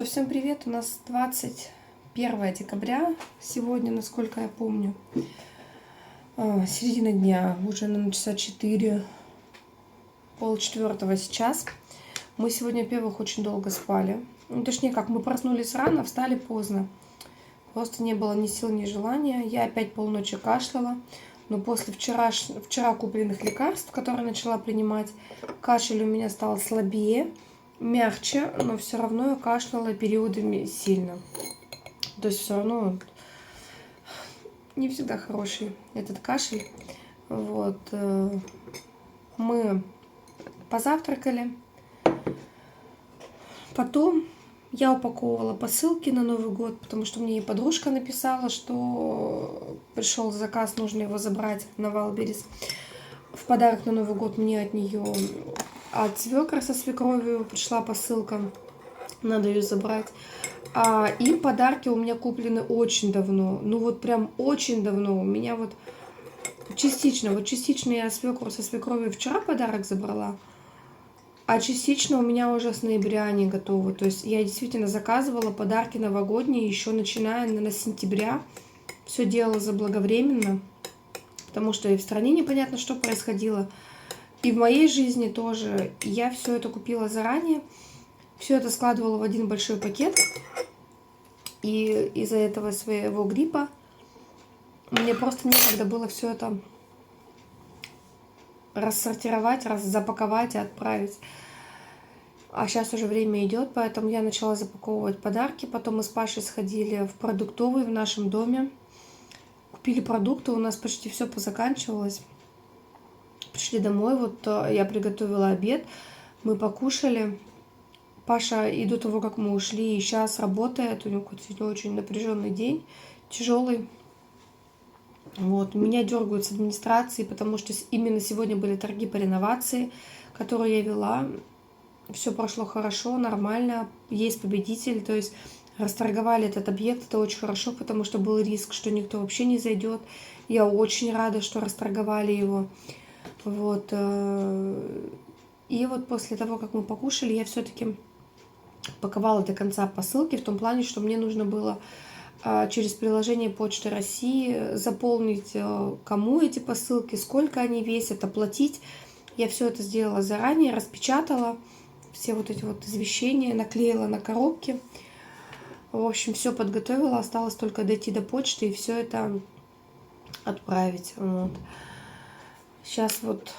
Всем привет! У нас 21 декабря сегодня, насколько я помню. Середина дня, уже на часа 4, полчетвертого сейчас. Мы сегодня, во-первых, очень долго спали. Ну, точнее, как, мы проснулись рано, встали поздно. Просто не было ни сил, ни желания. Я опять полночи кашляла. Но после вчера купленных лекарств, которые начала принимать, кашель у меня стал слабее, мягче, но все равно я кашляла периодами сильно. То есть все равно не всегда хороший этот кашель. Вот. Мы позавтракали. Потом я упаковывала посылки на Новый год, потому что мне и подружка написала, что пришел заказ, нужно его забрать на Валберес. В подарок на Новый год мне от нее, от свекра со свекровью пришла посылка, надо ее забрать. А им подарки у меня куплены очень давно, ну вот прям очень давно. У меня вот частично я свекру со свекровью вчера подарок забрала, а частично у меня уже с ноября они готовы. То есть я действительно заказывала подарки новогодние еще начиная, наверное, с сентября. Все делала заблаговременно, потому что и в стране непонятно, что происходило. И в моей жизни тоже. Я все это купила заранее. Все это складывала в один большой пакет. И из-за этого своего гриппа мне просто некогда было все это рассортировать, запаковать и отправить. А сейчас уже время идет, поэтому я начала запаковывать подарки. Потом мы с Пашей сходили в продуктовый в нашем доме. Купили продукты, у нас почти все позаканчивалось. Пришли домой, вот я приготовила обед, мы покушали. Паша и до того, как мы ушли, и сейчас работает, у него сегодня очень напряженный день, тяжелый. Вот. Меня дергают с администрации, потому что именно сегодня были торги по реновации, которые я вела. Все прошло хорошо, нормально, есть победитель, то есть расторговали этот объект, это очень хорошо, потому что был риск, что никто вообще не зайдет. Я очень рада, что расторговали его. Вот. И вот после того, как мы покушали, я все-таки паковала до конца посылки, в том плане, что мне нужно было через приложение Почты России заполнить, кому эти посылки, сколько они весят, оплатить. Я все это сделала заранее, распечатала все вот эти вот извещения, наклеила на коробки. В общем, все подготовила, осталось только дойти до почты и все это отправить. Вот. Сейчас вот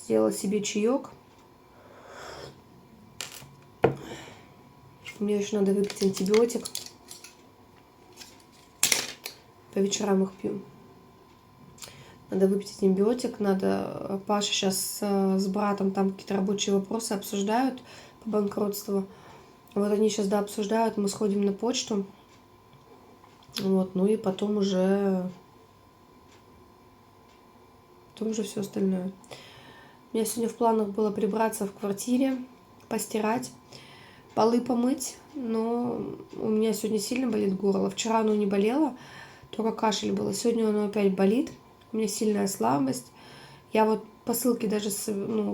сделала себе чаек. Мне еще надо выпить антибиотик. По вечерам их пью. Надо выпить антибиотик, надо... Паша сейчас с братом там какие-то рабочие вопросы обсуждают по банкротству. Вот они сейчас, да, обсуждают, мы сходим на почту. Вот, ну и потом уже все остальное. У меня сегодня в планах было прибраться в квартире, постирать, полы помыть, но у меня сегодня сильно болит горло. Вчера оно не болело, только кашель было. Сегодня оно опять болит. У меня сильная слабость. Я вот посылки даже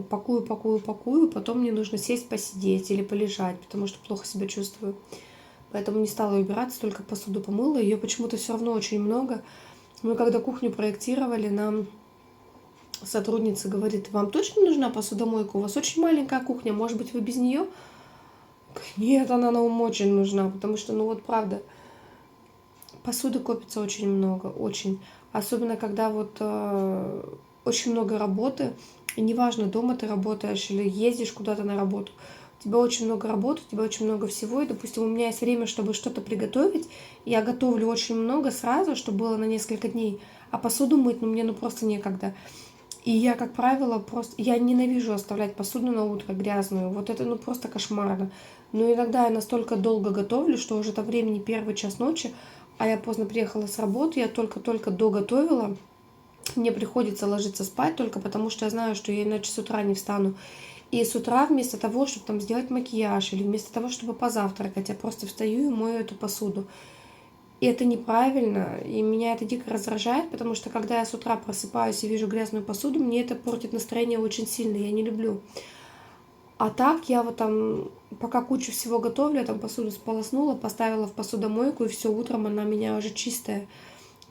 пакую, потом мне нужно сесть, посидеть или полежать, потому что плохо себя чувствую. Поэтому не стала убираться, только посуду помыла. Ее почему-то все равно очень много. Мы когда кухню проектировали, нам сотрудница говорит: вам точно нужна посудомойка? У вас очень маленькая кухня, может быть, вы без нее? Нет, она нам очень нужна, потому что, ну вот правда, посуды копится очень много, очень. Особенно, когда вот очень много работы, и неважно, дома ты работаешь или ездишь куда-то на работу, у тебя очень много работы, у тебя очень много всего, и, допустим, у меня есть время, чтобы что-то приготовить, я готовлю очень много сразу, чтобы было на несколько дней, а посуду мыть, мне просто некогда. И я, как правило, я ненавижу оставлять посуду на утро грязную, вот это, просто кошмарно. Но иногда я настолько долго готовлю, что уже до времени 1 час ночи, а я поздно приехала с работы, я только-только доготовила. Мне приходится ложиться спать только потому, что я знаю, что я иначе с утра не встану. И с утра вместо того, чтобы там сделать макияж или вместо того, чтобы позавтракать, я просто встаю и мою эту посуду. И это неправильно, и меня это дико раздражает, потому что когда я с утра просыпаюсь и вижу грязную посуду, мне это портит настроение очень сильно, я не люблю. А так я вот там, пока кучу всего готовлю, я там посуду сполоснула, поставила в посудомойку, и все, утром она у меня уже чистая.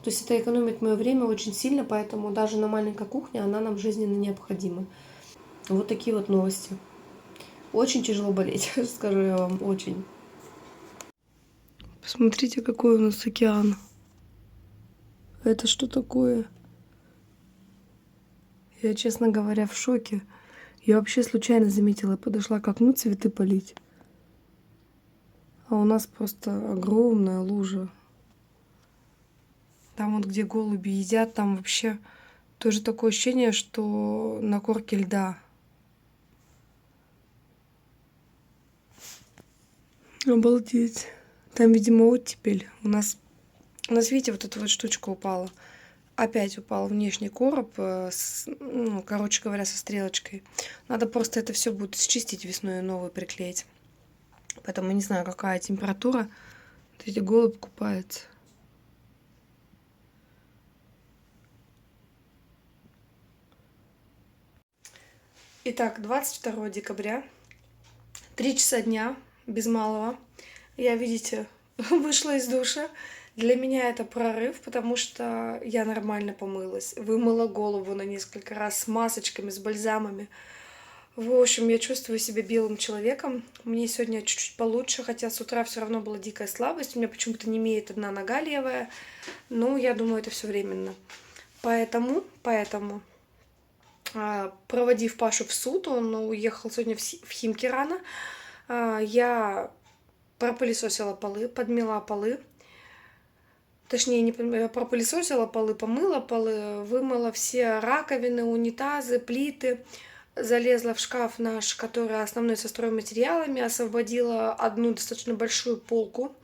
То есть это экономит мое время очень сильно, поэтому даже на маленькой кухне она нам жизненно необходима. Вот такие вот новости. Очень тяжело болеть, скажу я вам, очень. Посмотрите, какой у нас океан. Это что такое? Я, честно говоря, в шоке. Я вообще случайно заметила, подошла к окну цветы полить. А у нас просто огромная лужа. Там вот, где голуби едят, там вообще тоже такое ощущение, что на корке льда. Обалдеть. Там, видимо, оттепель. У нас, видите, вот эта вот штучка упала. Опять упал внешний короб, короче говоря, со стрелочкой. Надо просто это все будет счистить весной и новый приклеить. Поэтому не знаю, какая температура. Вот эти голубь купается. Итак, 22 декабря, 3 часа дня, без малого. Я, видите, вышла из душа. Для меня это прорыв, потому что я нормально помылась. Вымыла голову на несколько раз с масочками, с бальзамами. В общем, я чувствую себя белым человеком. Мне сегодня чуть-чуть получше, хотя с утра все равно была дикая слабость. У меня почему-то не имеет одна нога левая. Ну, я думаю, это все временно. Поэтому, проводив Пашу в суд, он уехал сегодня в Химки рано, я пропылесосила полы, подмела полы. Точнее, не пропылесосила полы, помыла полы, вымыла все раковины, унитазы, плиты. Залезла в шкаф наш, который основной со стройматериалами, освободила одну достаточно большую полку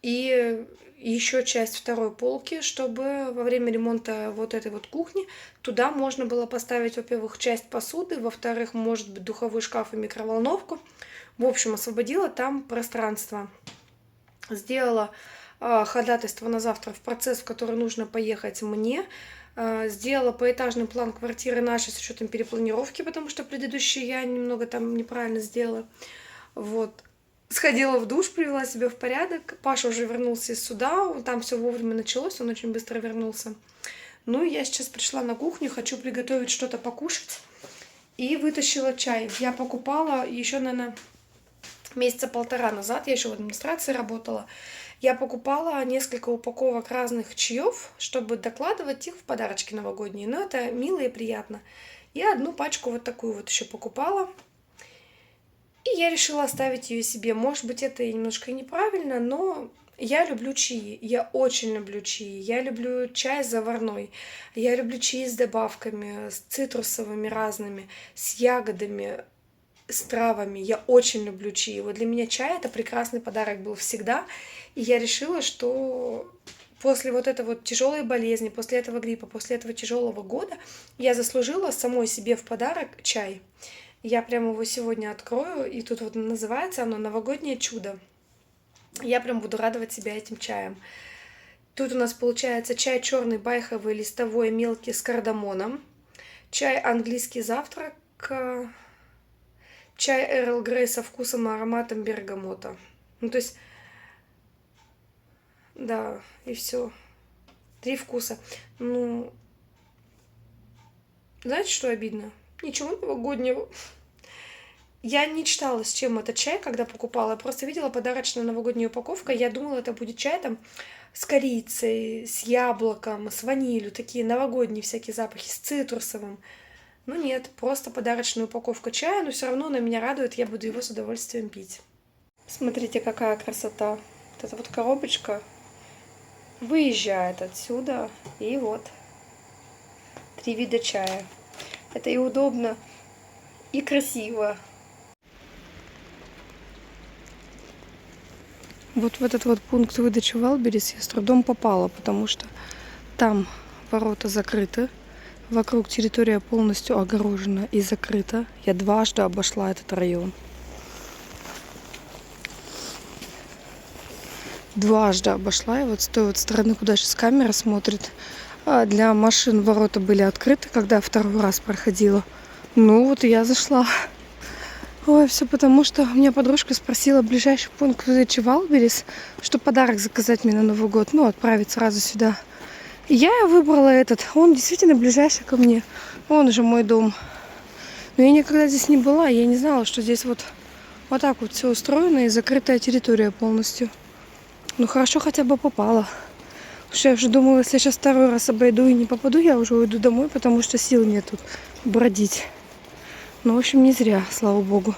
и еще часть второй полки, чтобы во время ремонта вот этой вот кухни туда можно было поставить, во-первых, часть посуды, во-вторых, может быть, духовой шкаф и микроволновку. В общем, освободила там пространство. Сделала ходатайство на завтра в процесс, в который нужно поехать мне. Сделала поэтажный план квартиры нашей с учетом перепланировки, потому что предыдущий я немного там неправильно сделала. Вот. Сходила в душ, привела себя в порядок. Паша уже вернулся из суда, там все вовремя началось, он очень быстро вернулся. Ну, я сейчас пришла на кухню, хочу приготовить что-то покушать. И вытащила чай. Я покупала еще, наверное, месяца полтора назад, я еще в администрации работала. Я покупала несколько упаковок разных чаев, чтобы докладывать их в подарочки новогодние. Но это мило и приятно. И одну пачку вот такую вот еще покупала. И я решила оставить ее себе. Может быть, это и немножко неправильно, но я люблю чаи. Я очень люблю чаи. Я люблю чай заварной. Я люблю чаи с добавками, с цитрусовыми разными, с ягодами, с травами. Я очень люблю чаи. Вот для меня чай — это прекрасный подарок был всегда. И я решила, что после вот этой вот тяжелой болезни, после этого гриппа, после этого тяжелого года я заслужила самой себе в подарок чай. Я прямо его сегодня открою, и тут вот называется оно «Новогоднее чудо». Я прям буду радовать себя этим чаем. Тут у нас получается чай черный, байховый, листовой, мелкий с кардамоном, чай английский завтрак, чай Эрл Грей со вкусом и ароматом бергамота. Ну, то есть, да, и все. 3 вкуса. Ну, знаете, что обидно? Ничего новогоднего. Я не читала, с чем это чай, когда покупала. Я просто видела подарочная новогодняя упаковка. Я думала, это будет чай там с корицей, с яблоком, с ванилью. Такие новогодние всякие запахи, с цитрусовым. Ну нет, просто подарочная упаковка чая, но все равно она меня радует, я буду его с удовольствием пить. Смотрите, какая красота. Вот эта вот коробочка выезжает отсюда. И вот 3 вида чая. Это и удобно, и красиво. Вот в этот вот пункт выдачи Вайлдберрис я с трудом попала, потому что там ворота закрыты. Вокруг территория полностью огорожена и закрыта. Я дважды обошла этот район. Дважды обошла. И вот с той вот стороны, куда сейчас камера смотрит, для машин ворота были открыты, когда я второй раз проходила. Ну вот я зашла. Ой, все потому, что у меня подружка спросила ближайший пункт выдачи Валберис, чтобы подарок заказать мне на Новый год, ну, отправить сразу сюда. И я выбрала этот, он действительно ближайший ко мне, он же мой дом. Но я никогда здесь не была, я не знала, что здесь вот так вот все устроено и закрытая территория полностью. Ну, хорошо хотя бы попала. Потому что я уже думала, если я сейчас второй раз обойду и не попаду, я уже уйду домой, потому что сил нет тут бродить. Ну, в общем, не зря, слава богу.